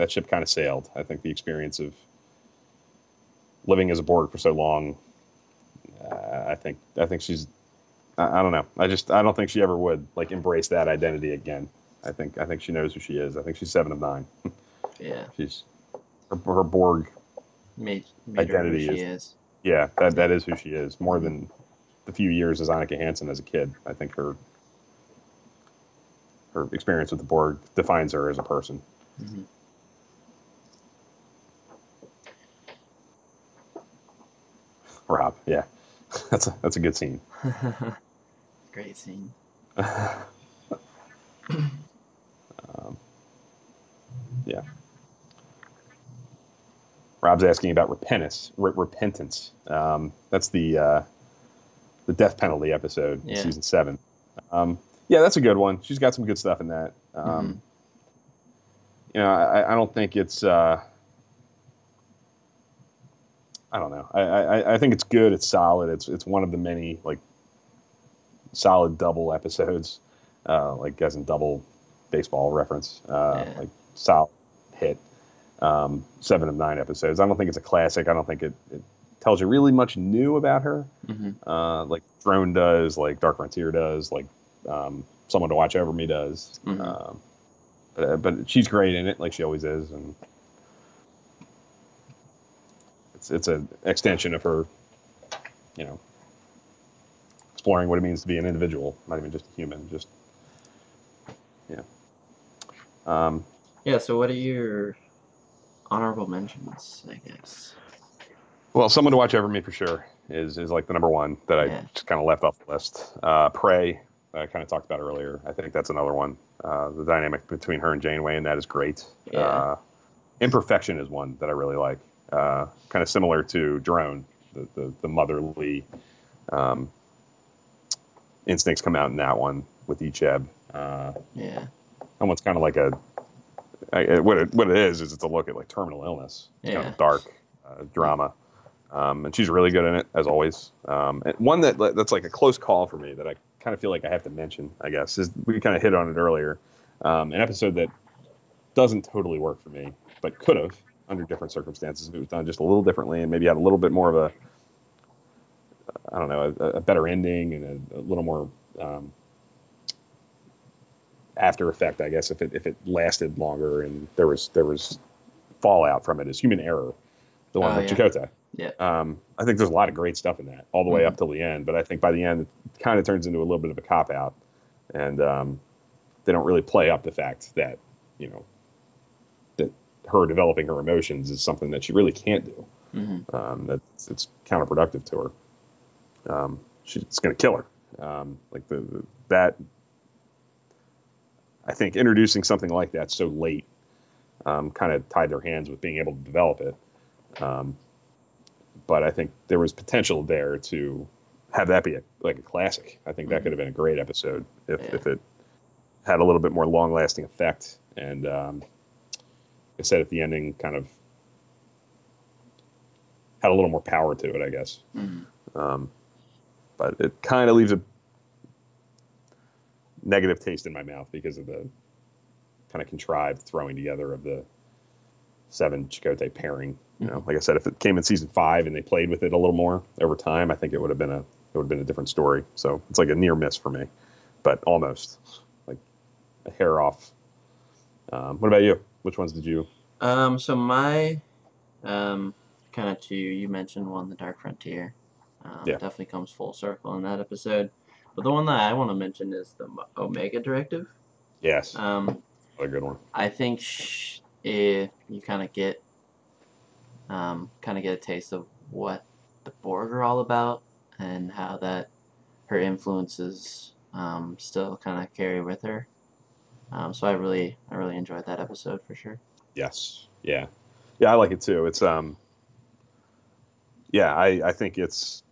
ship kind of sailed. I think the experience of living as a Borg for so long, I think she's. I don't know. I don't think she ever would like embrace that identity again. I think she knows who she is. I think she's 7 of 9. Yeah. She's her Borg made identity her who she is. Yeah, that is who she is. More than the few years as Annika Hansen as a kid. I think her experience with the Borg defines her as a person. Mm-hmm. Rob, yeah, that's a good scene. Great scene. Yeah. Rob's asking about repentance. That's the death penalty episode in season 7. Yeah, that's a good one. She's got some good stuff in that. You know, I don't think it's. I don't know. I think it's good. It's solid. It's one of the many like solid double episodes, like as in double baseball reference. Like solid hit. 7 of 9 episodes. I don't think it's a classic. I don't think it tells you really much new about her. Like Throne does, like Dark Frontier does, like Someone to Watch Over Me does. But she's great in it, like she always is, and it's an extension of her, you know, exploring what it means to be an individual, not even just a human. Just yeah. So what are your honorable mentions, I guess? Well, Someone to Watch Over Me for sure is like the number one that I just kind of left off the list. Prey, I kind of talked about earlier. I think that's another one. The dynamic between her and Janeway, and that is great. Imperfection is one that I really like. Kind of similar to Drone, the motherly instincts come out in that one with Icheb. Almost kind of like what it is it's a look at like terminal illness. It's kind of dark drama. And she's really good in it, as always. And one that's like a close call for me that I kind of feel like I have to mention, I guess, is we kind of hit on it earlier. An episode that doesn't totally work for me, but could have under different circumstances if it was done just a little differently and maybe had a little bit more of a, I don't know, a better ending and a little more after effect, I guess, if it lasted longer and there was fallout from it, is Human Error, the one with Chakotay. Yeah. I think there's a lot of great stuff in that all the way up till the end, but I think by the end it kind of turns into a little bit of a cop out, and they don't really play up the fact that, you know, that her developing her emotions is something that she really can't do. It's counterproductive to her. It's going to kill her. Like that. I think introducing something like that so late kind of tied their hands with being able to develop it. But I think there was potential there to have that be like a classic. I think that could have been a great episode if it had a little bit more long-lasting effect. And I said at the ending kind of had a little more power to it, I guess. But it kind of leaves a negative taste in my mouth because of the kind of contrived throwing together of the 7 Chakotay pairing. You know, like I said, if it came in season 5 and they played with it a little more over time, I think it would have been a different story. So it's like a near miss for me, but almost like a hair off. What about you? Which ones did you? So my kind of two. You mentioned one, The Dark Frontier. Definitely comes full circle in that episode. But the one that I want to mention is the Omega Directive. Yes. A good one. I think you kind of get a taste of what the Borg are all about and how that her influences still kind of carry with her. So I really enjoyed that episode for sure. Yes. Yeah. Yeah, I like it too. It's yeah, I think it's,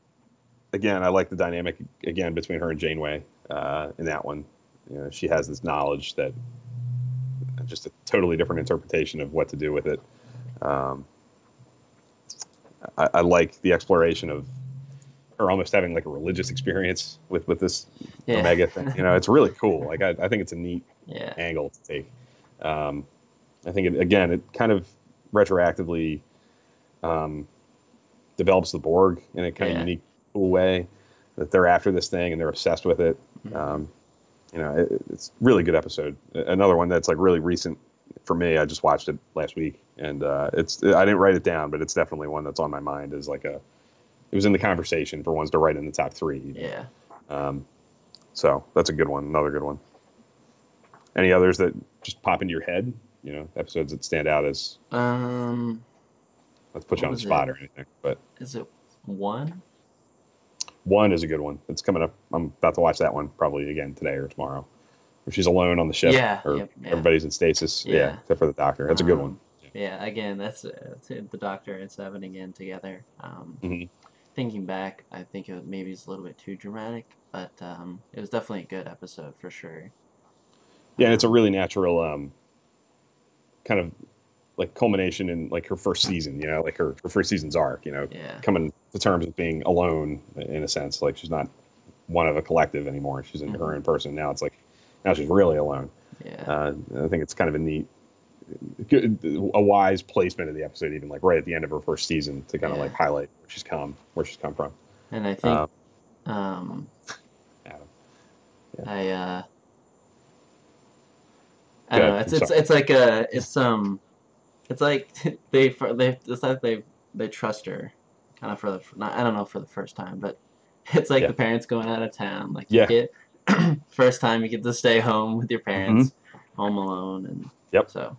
again, I like the dynamic again between her and Janeway in that one. She has this knowledge that just a totally different interpretation of what to do with it. Um, I like the exploration of her almost having like a religious experience with this Yeah. Omega thing. It's really cool. Like I think it's a neat Yeah. angle to take. Um, I think it kind of retroactively um, develops the Borg in a kind of Yeah. unique, cool way that they're after this thing and they're obsessed with it. Mm-hmm. It's a really good episode. Another one that's like really recent for me. I just watched it last week, and I didn't write it down, but it's definitely one that's on my mind as like a. It was in the conversation for ones to write in the top three. Even. Yeah. So that's a good one. Another good one. Any others that just pop into your head? Episodes that stand out as. Let's put you on the spot or anything, but is it one? One is a good one. It's coming up. I'm about to watch that one probably again today or tomorrow. Where she's alone on the ship, or Yep, yeah. everybody's in stasis. Yeah. Except for the Doctor. That's a good one. Yeah. Again, that's the Doctor and Seven again together. Mm-hmm. Thinking back, I think maybe it's a little bit too dramatic, but it was definitely a good episode for sure. Yeah, and it's a really natural kind of like culmination in like her first season. Like her first season's arc. Coming to terms with being alone in a sense. Like she's not one of a collective anymore. She's in her own person now. It's like now she's really alone. Yeah. I think it's kind of a neat, a wise placement of the episode, even like right at the end of her first season to kind of like highlight where she's come from. And I think Adam. I don't know. It's like it's like they trust her, kind of for the not, I don't know for the first time, but it's like the parents going out of town. Like you get first time you get to stay home with your parents, home alone, and so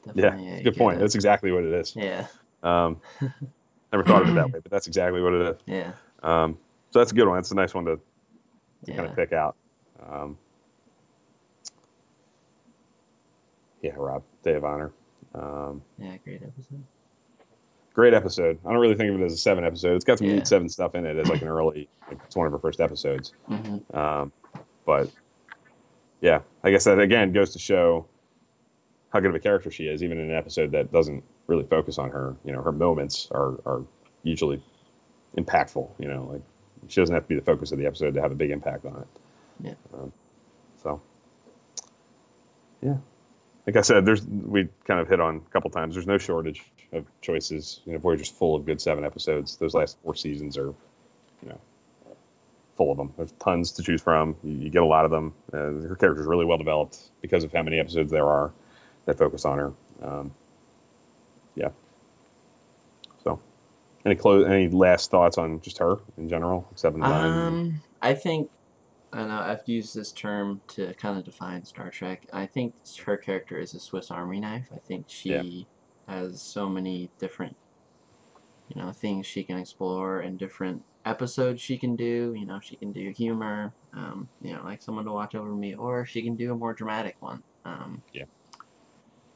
definitely a good point. That's exactly what it is. Yeah. Never thought of it that way, but that's exactly what it is. Yeah. So that's a good one. That's a nice one to kind of pick out. Rob, Day of Honor. Great episode. Great episode. I don't really think of it as a 7 episode. It's got some neat 7 stuff in it as like an early, like it's one of her first episodes. But yeah, I guess that again goes to show how good of a character she is, even in an episode that doesn't really focus on her. Her moments are usually impactful. Like she doesn't have to be the focus of the episode to have a big impact on it. Yeah. So yeah. Like I said, we kind of hit on a couple times. There's no shortage of choices. Voyager's full of good 7 episodes. Those last 4 seasons are, full of them. There's tons to choose from. You get a lot of them. Her character's really well developed because of how many episodes there are that focus on her. So, any last thoughts on just her in general, 7 and 9? I think. I know I've used this term to kind of define Star Trek. I think her character is a Swiss Army knife. I think she has so many different, things she can explore and different episodes she can do. She can do humor, like Someone to Watch Over Me, or she can do a more dramatic one.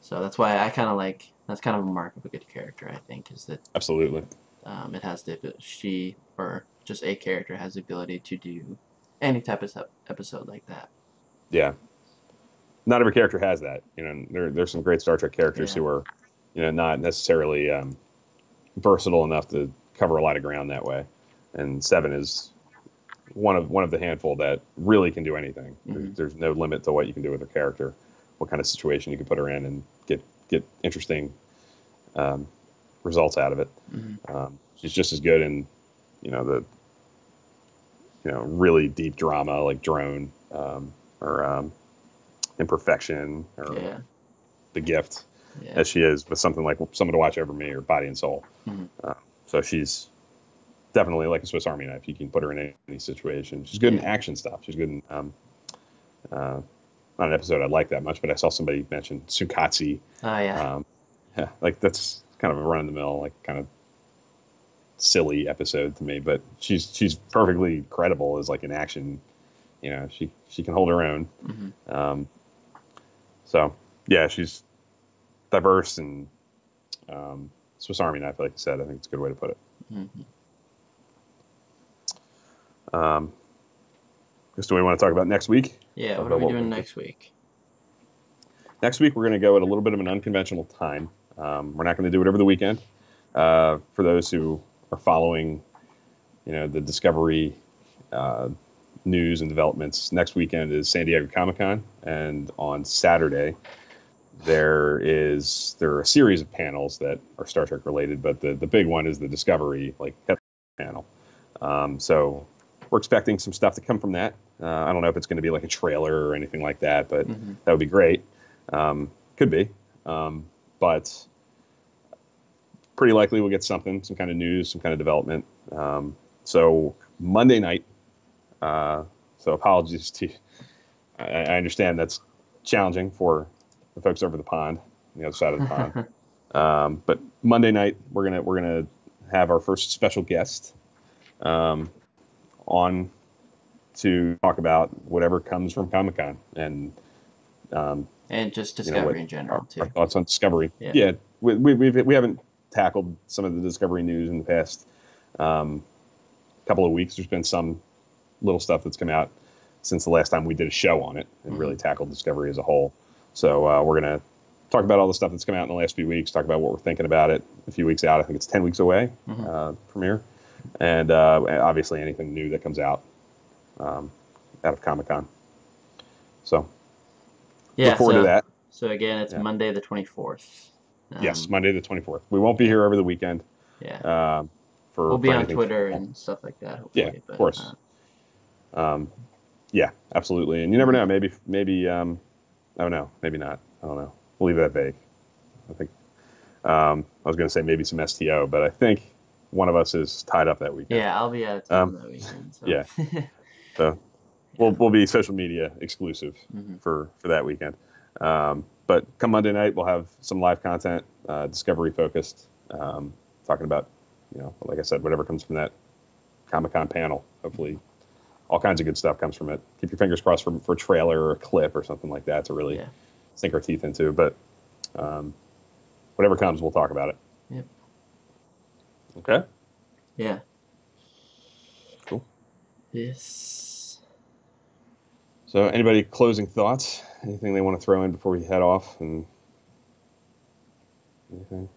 So that's why I kind of like, that's kind of a mark of a good character, I think, is that Absolutely. it has or just a character has the ability to do any type of episode like that. Yeah. Not every character has that. There's some great Star Trek characters who are, not necessarily versatile enough to cover a lot of ground that way. And 7 is one of the handful that really can do anything. There's no limit to what you can do with her character, what kind of situation you can put her in, and get interesting results out of it. She's just as good in, the really deep drama like Drone or Imperfection or The Gift as she is with something like Someone to Watch Over Me or Body and Soul. So she's definitely like a Swiss Army knife. You can put her in any situation. She's good in action stuff. She's good in not an episode I like that much, but I saw somebody mention Sukatsu. Like that's kind of a run of the mill, like kind of silly episode to me, but she's perfectly credible as like an action. She can hold her own. So yeah, she's diverse and Swiss Army knife, like you said. I think it's a good way to put it. Mm-hmm. Just do we want to talk about next week? Yeah, Talk what are about we what we're doing gonna do. next week? Next week, we're going to go at a little bit of an unconventional time. We're not going to do it over the weekend. For those who are following, the Discovery news and developments, next weekend is San Diego Comic-Con, and on Saturday there are a series of panels that are Star Trek related, but the big one is the Discovery panel. So we're expecting some stuff to come from that. I don't know if it's going to be like a trailer or anything like that, but that would be great. Could be, but pretty likely we'll get some kind of news, some kind of development. So Monday night. So apologies to. I understand that's challenging for the folks over the pond, on the other side of the pond. But Monday night we're gonna have our first special guest on to talk about whatever comes from Comic-Con and just Discovery in general too. Our thoughts on Discovery. Yeah, we haven't tackled some of the Discovery news in the past couple of weeks. There's been some little stuff that's come out since the last time we did a show on it and really tackled Discovery as a whole. So we're going to talk about all the stuff that's come out in the last few weeks, talk about what we're thinking about it a few weeks out. I think it's 10 weeks away, premiere. And obviously anything new that comes out of Comic-Con. So look forward to that. So again, it's Monday the 24th. Yes, Monday the 24th. We won't be here over the weekend. Yeah. We'll be on Twitter and stuff like that, hopefully. Yeah, of course. Yeah, absolutely. And you never know. Maybe I don't know. Maybe not. I don't know. We'll leave that vague. I think I was going to say maybe some STO, but I think one of us is tied up that weekend. Yeah, I'll be out of town that weekend. So. Yeah. So we'll be social media exclusive for that weekend. But come Monday night, we'll have some live content, Discovery focused, talking about, like I said, whatever comes from that Comic-Con panel. Hopefully all kinds of good stuff comes from it. Keep your fingers crossed for a trailer or a clip or something like that to really sink our teeth into. But whatever comes, we'll talk about it. Yep. Okay? Yeah. Cool. Yes. So anybody closing thoughts? Anything they want to throw in before we head off? And anything?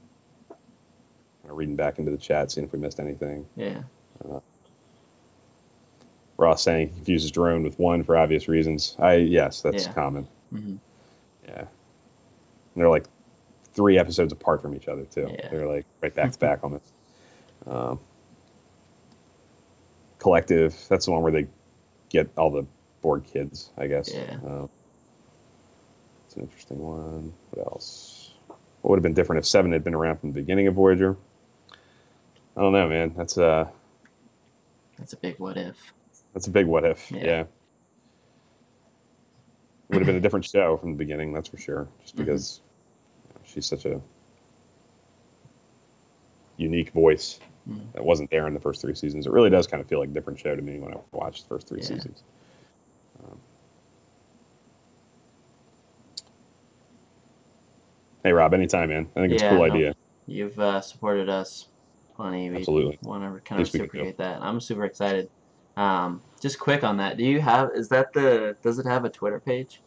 I'm reading back into the chat, seeing if we missed anything. Yeah. Ross saying he confuses drone with one for obvious reasons. Yes, that's common. Mm-hmm. Yeah. And they're like 3 episodes apart from each other too. Yeah. They're like right back to back on this. Collective, that's the one where they get all the bored kids, I guess. Yeah. It's an interesting one. What else? What would have been different if 7 had been around from the beginning of Voyager? I don't know, man. That's a big what if. That's a big what if. Yeah. It would have been a different show from the beginning, that's for sure. Just because she's such a unique voice that wasn't there in the first 3 seasons. It really does kind of feel like a different show to me when I watched the first 3 seasons. Hey, Rob, anytime, man. I think it's a cool idea. You've supported us plenty. Absolutely. Want to kind of reciprocate that. I'm super excited. Just quick on that. Does it have a Twitter page?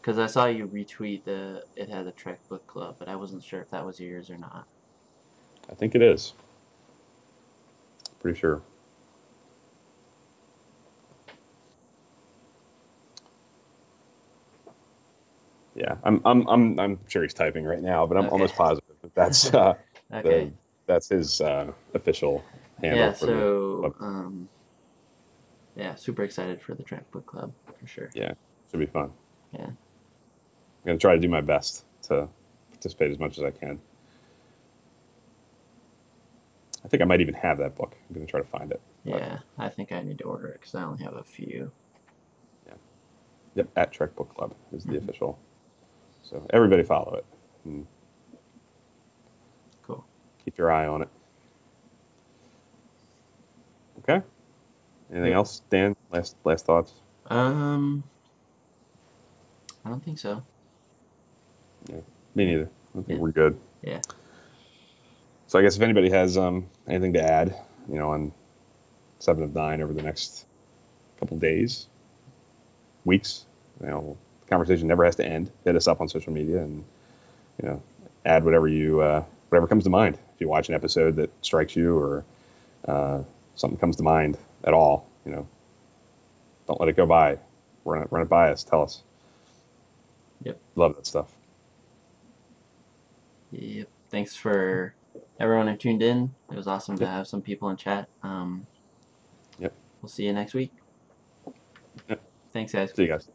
Because I saw you retweet it had a Trek Book Club, but I wasn't sure if that was yours or not. I think it is. Pretty sure. Yeah, I'm sure he's typing right now, but I'm almost positive that that's that's his official handle. Yeah. So super excited for the Trek Book Club for sure. Yeah, should be fun. Yeah. I'm gonna try to do my best to participate as much as I can. I think I might even have that book. I'm gonna try to find it. Yeah, I think I need to order it because I only have a few. Yeah. Yep. At Trek Book Club is the official. So everybody follow it. Cool. Keep your eye on it. Okay. Anything else, Dan? Last thoughts? I don't think so. Yeah. Me neither. I think we're good. Yeah. So I guess if anybody has anything to add, on 7 of 9 over the next couple days, weeks, the conversation never has to end. Hit us up on social media and you know add whatever comes to mind. If you watch an episode that strikes you or something comes to mind at all, don't let it go by. Run it by us. Tell us. Yep. Love that stuff. Yep. Thanks for everyone who tuned in. It was awesome to Yep. have some people in chat. Yep. We'll see you next week. Yep. Thanks, guys. See you guys.